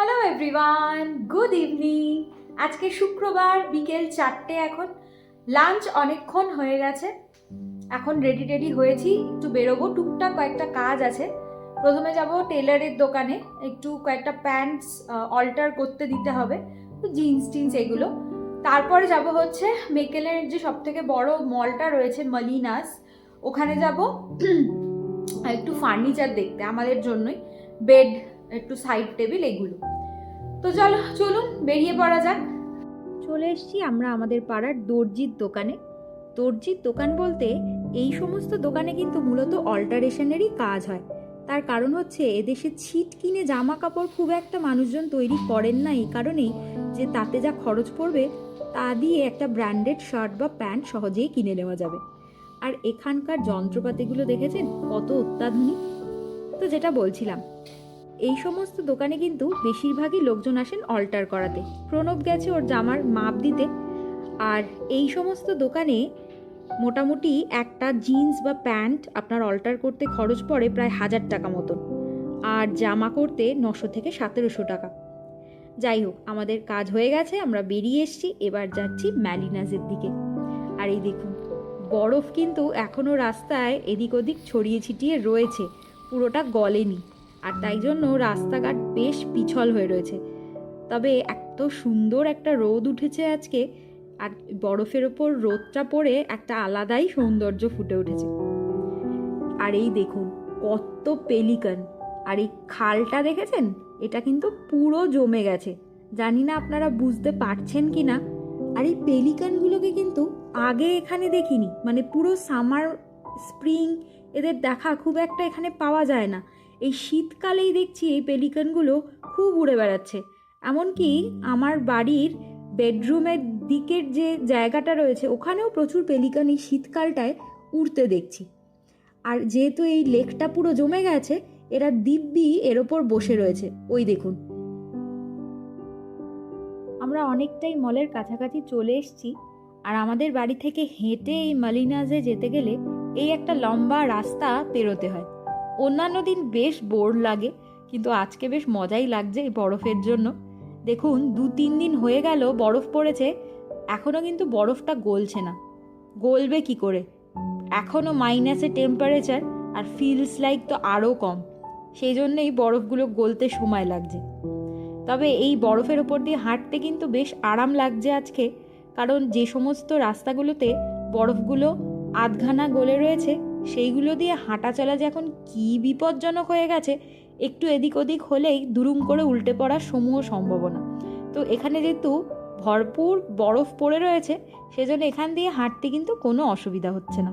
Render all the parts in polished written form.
Hello everyone, good evening. আজকে শুক্রবার বিকেল 4টে। এখন লাঞ্চ অনেকক্ষণ হয়ে গেছে। এখন রেডি হয়েছি, একটু বেরোবো। টুকটাক কয়েকটা কাজ আছে। প্রথমে যাব টেলারের দোকানে, একটু কয়েকটা প্যান্টস অল্টার করতে দিতে হবে, জিন্স টিন্স এগুলো। তারপরে যাব হচ্ছে মেকেলের যে সব থেকে বড় মলটা রয়েছে মলিনাস, ওখানে যাব একটু ফার্নিচার দেখতে আমাদের জন্যই, বেড, একটু সাইড টেবিল এগুলো। তো চলুন বেরিয়ে পড়া যাক। চলে এসেছি আমরা আমাদের পাড়ার দর্জির দোকানে। দর্জির দোকান বলতে এই সমস্ত দোকানে কিন্তু মূলত অল্টারেশনেরই কাজ হয়। তার কারণ হচ্ছে এদেশে ছিট কিনে জামা কাপড় খুব একটা মানুষজন তৈরি করেন না, এই কারণেই যে তাতে যা খরচ পড়বে তা দিয়ে একটা ব্র্যান্ডেড শার্ট বা প্যান্ট সহজেই কিনে নেওয়া যাবে। আর এখানকার যন্ত্রপাতিগুলো দেখেছেন কত অত্যাধুনিক। তো যেটা বলছিলাম, এই সমস্ত দোকানে কিন্তু বেশিরভাগই লোকজন আসেন অল্টার করাতে। প্রণব গেছে ওর জামার মাপ দিতে। আর এই সমস্ত দোকানে মোটামুটি একটা জিন্স বা প্যান্ট আপনার অল্টার করতে খরচ পড়ে প্রায় 1000 টাকা মতন, আর জামা করতে 900 থেকে 1700 টাকা। যাই হোক, আমাদের কাজ হয়ে গেছে, আমরা বেরিয়ে এসেছি। এবার যাচ্ছি ম্যালিনাসের দিকে। আর এই দেখুন, বরফ কিন্তু এখনও রাস্তায় এদিক ওদিক ছড়িয়ে ছিটিয়ে রয়েছে, পুরোটা গলেনি। আর তাই জন্য রাস্তাঘাট বেশ পিছল হয়ে রয়েছে। তবে এত সুন্দর একটা রোদ উঠেছে আজকে, আর বরফের ওপর রোদটা পড়ে একটা আলাদাই সৌন্দর্য ফুটে উঠেছে। আর এই দেখুন কত পেলিকান। আর এই খালটা দেখেছেন, এটা কিন্তু পুরো জমে গেছে। জানি না আপনারা বুঝতে পারছেন কি না। আর এই পেলিকানগুলোকে কিন্তু আগে এখানে দেখিনি, মানে পুরো সামার স্প্রিং এদের দেখা খুব একটা এখানে পাওয়া যায় না। এই শীতকালেই দেখছি এই পেলিকানগুলো খুব উড়ে বেড়াচ্ছে। এমনকি আমার বাড়ির বেডরুমের দিকের যে জায়গাটা রয়েছে ওখানেও প্রচুর পেলিকান এই শীতকালটায় উড়তে দেখছি। আর যেহেতু এই লেকটা পুরো জমে গেছে, এরা দিব্যি এর ওপর বসে রয়েছে। ওই দেখুন, আমরা অনেকটাই মলের কাছাকাছি চলে এসেছি। আর আমাদের বাড়ি থেকে হেঁটে এই মালিনাজে যেতে গেলে এই একটা লম্বা রাস্তা পেরোতে হয়। অন্যান্য দিন বেশ বোর লাগে, কিন্তু আজকে বেশ মজাই লাগছে এই বরফের জন্য। দেখুন 2-3 দিন হয়ে গেল বরফ পড়েছে, এখনও কিন্তু বরফটা গলছে না। গলবে কি করে? এখনও মাইনাসে টেম্পারেচার, আর ফিলস লাইক তো আরও কম। সেই জন্যেই বরফগুলো গলতে সময় লাগছে। তবে এই বরফের ওপর দিয়ে হাঁটতে কিন্তু বেশ আরাম লাগছে আজকে, কারণ যে সমস্ত রাস্তাগুলোতে বরফগুলো আধখানা গলে রয়েছে সেইগুলো দিয়ে হাঁটা চলা যে এখন কী বিপজ্জনক হয়ে গেছে। একটু এদিক ওদিক হলেই দুরুম করে উল্টে পড়ার সমূহ সম্ভাবনা। তো এখানে যেহেতু ভরপুর বরফ পড়ে রয়েছে, সেজন্য এখান দিয়ে হাঁটতে কিন্তু কোনো অসুবিধা হচ্ছে না।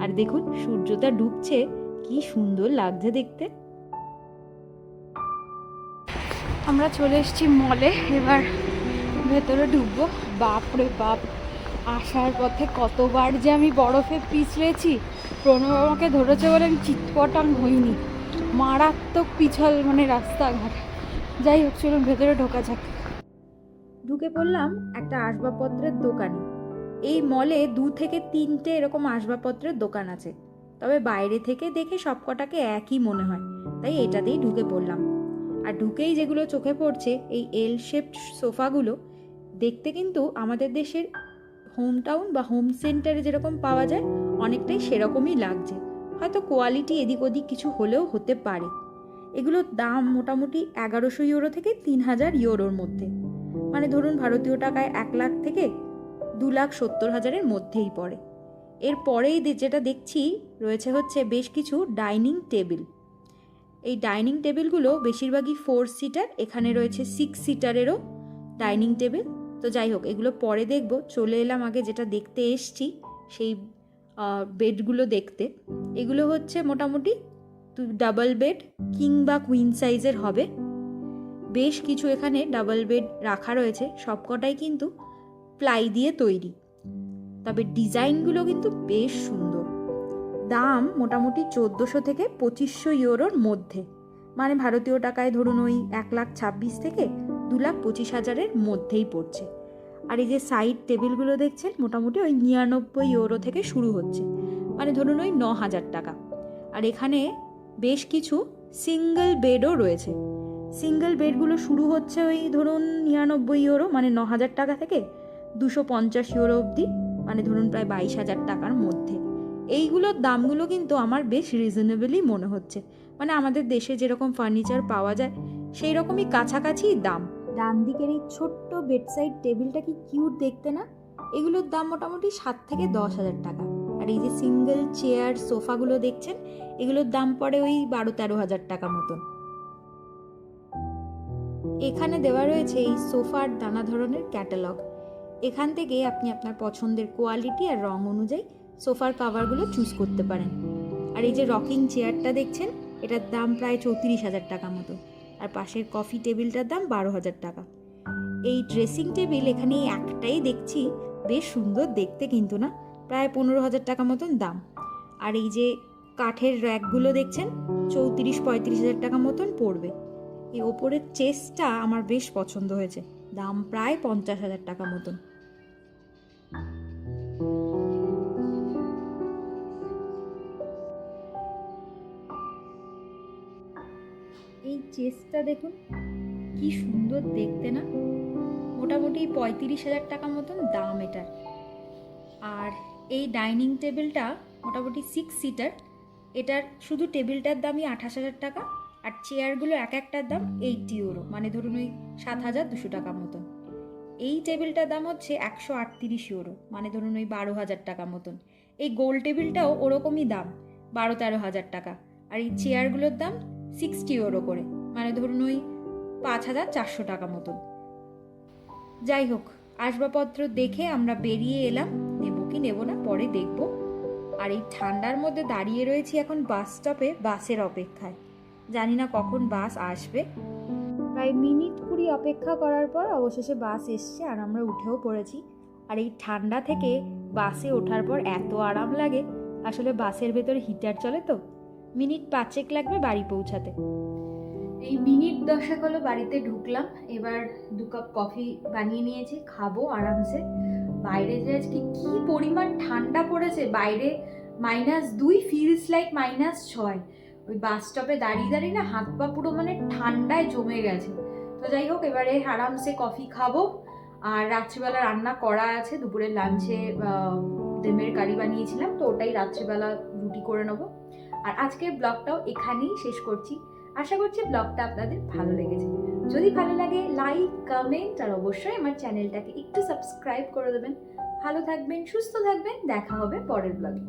আর দেখুন সূর্যটা ডুবছে, কি সুন্দর লাগছে দেখতে। আমরা চলে এসেছি মলে, এবার ভেতরে ঢুকবো। বাপরে বাপ, আসার পথে কতবার যে আমি বরফে পিছলেছি। প্রণব আমাকে ধরেছে বলে আমি চিৎপটাং হইনি। মারাত্মক পিছল, মানে রাস্তাঘাট। যাই হোক, চলুন ভেতরে ঢোকা যাক। ঢুকে পড়লাম একটা আসবাবপত্রের দোকানে। এই মলে 2 থেকে 3টে এরকম আসবাবপত্রের দোকান আছে, তবে বাইরে থেকে দেখে সবকটাকে একই মনে হয়, তাই এটাতেই ঢুকে পড়লাম। আর ঢুকেই যেগুলো চোখে পড়ছে, এই এল শেপড সোফাগুলো দেখতে কিন্তু আমাদের দেশের হোম টাউন বা হোম সেন্টারে যেরকম পাওয়া যায় অনেকটাই সেরকমই লাগছে। হয়তো কোয়ালিটি এদিক ওদিক কিছু হলেও হতে পারে। এগুলোর দাম মোটামুটি 1100 ইউরো থেকে 3000 ইউরোর মধ্যে, মানে ধরুন ভারতীয় টাকায় 1 লাখ থেকে 2,70,000-এর মধ্যেই পড়ে। এর পরেই যেটা দেখছি রয়েছে হচ্ছে বেশ কিছু ডাইনিং টেবিল। এই ডাইনিং টেবিলগুলো বেশিরভাগই 4 সিটার, এখানে রয়েছে 6 সিটারেরও ডাইনিং টেবিল। তো যাই হোক, এগুলো পরে দেখব। চলে এলাম আগে যেটা দেখতে এসছি, সেই বেডগুলো দেখতে। এগুলো হচ্ছে মোটামুটি ডাবল বেড, কিং বা কুইন সাইজের হবে। বেশ কিছু এখানে ডাবল বেড রাখা রয়েছে, সবকটাই কিন্তু প্লাই দিয়ে তৈরি। তবে ডিজাইনগুলো কিন্তু বেশ সুন্দর। দাম মোটামুটি 1400 থেকে 2500 ইউরোর মধ্যে, মানে ভারতীয় টাকায় ধরুন ওই 1,26,000 থেকে 2,25,000-এর মধ্যেই পড়ছে। আর এই যে সাইড টেবিলগুলো দেখছেন, মোটামুটি ওই 99 ইউরো থেকে শুরু হচ্ছে, মানে ধরুন ওই 9,000 টাকা। আর এখানে বেশ কিছু সিঙ্গেল বেডও রয়েছে, সিঙ্গেল বেডগুলো শুরু হচ্ছে ওই ধরুন 99 ইউরো মানে 9,000 টাকা থেকে 250 ইউরো অবধি, মানে ধরুন প্রায় 22,000 টাকার মধ্যে। এইগুলোর দামগুলো কিন্তু আমার বেশ রিজনেবলই মনে হচ্ছে, মানে আমাদের দেশে যেরকম ফার্নিচার পাওয়া যায় সেই রকমই কাছাকাছি দাম। ডান দিকের এই ছোট্ট বেডসাইড টেবিলটা কি কিউট দেখতে না? এগুলোর দাম মোটামুটি 7 থেকে 10,000 টাকা। আর এই যে সিঙ্গেল চেয়ার সোফাগুলো দেখছেন, এগুলোর দাম পড়ে ওই 12-13,000 টাকা মতন। এখানে দেওয়া রয়েছে এই সোফার নানা ধরনের ক্যাটালগ। এখান থেকে আপনি আপনার পছন্দের কোয়ালিটি আর রং অনুযায়ী সোফার কাভারগুলো চুজ করতে পারেন। আর এই যে রকিং চেয়ারটা দেখছেন, এটার দাম প্রায় 34,000 টাকা মতো। আর পাশের কফি টেবিলটার দাম 12,000 টাকা। এই ড্রেসিং টেবিল এখানে একটাই দেখছি, বেশ সুন্দর দেখতে কিন্তু না, প্রায় 15,000 টাকা মতন দাম। আর এই যে কাঠের র্যাকগুলো দেখছেন, 34-35,000 টাকা মতন পড়বে। এই ওপরের চেস্টটা আমার বেশ পছন্দ হয়েছে, দাম প্রায় 50,000 টাকা মতন। এই চেস্টটা দেখুন কি সুন্দর দেখতে না, মোটামুটি 35,000 টাকা মতন দাম এটার। আর এই ডাইনিং টেবিলটা মোটামুটি 6 সিটার, এটার শুধু টেবিলটার দামই 28,000 টাকা। আর চেয়ারগুলো এক একটার দাম 80 ইউরো, মানে ধরুন ওই 7,200 টাকা মতন। এই টেবিলটার দাম হচ্ছে 138 ইউরো, মানে ধরুন ওই 12,000 টাকা মতন। এই গোল টেবিলটাও ওরকমই দাম, 12-13,000 টাকা। আর এই চেয়ারগুলোর দাম 60 ইউরো করে, মানে ধরুন ওই 5,400 টাকা মতন। যাই হোক, আসবাবপত্র দেখে আমরা বেরিয়ে এলাম, নেব কি নেব না পরে দেখব। আর এই ঠান্ডার মধ্যে দাঁড়িয়ে রয়েছি এখন বাস স্টপে বাসের অপেক্ষায়, জানি না কখন বাস আসবে। প্রায় মিনিট 20 অপেক্ষা করার পর অবশেষে বাস এসছে আর আমরা উঠেও পড়েছি। আর এই ঠান্ডা থেকে বাসে ওঠার পর এত আরাম লাগে, আসলে বাসের ভেতর হিটার চলে তো। মিনিট 5 লাগবে বাড়ি পৌঁছাতে। এই মিনিট 10 হলো বাড়িতে ঢুকলাম। এবার 2 কাপ কফি বানিয়ে নিয়েছি, খাবো আরামসে। বাইরে যে আজকে কি পরিমাণ ঠান্ডা পড়েছে, বাইরে -2 ফিলস লাইক -6। ওই বাস স্টপে দাঁড়িয়ে দাঁড়িয়ে না হাত পা পুরো মানে ঠান্ডায় জমে গেছে। তো যাই হোক, এবারে আরামসে কফি খাবো। আর রাত্রিবেলা রান্না করা আছে, দুপুরের লাঞ্চে ডিমের কারি বানিয়েছিলাম, তো ওটাই রাত্রিবেলা রুটি করে নেবো। আর আজকের ব্লগটাও এখানেই শেষ করছি। আশা করছি ব্লগটা আপনাদের ভালো লেগেছে। যদি ভালো লাগে লাইক, কমেন্ট আর অবশ্যই আমার চ্যানেলটাকে একটু সাবস্ক্রাইব করে দেবেন। ভালো থাকবেন, সুস্থ থাকবেন, দেখা হবে পরের ব্লগে।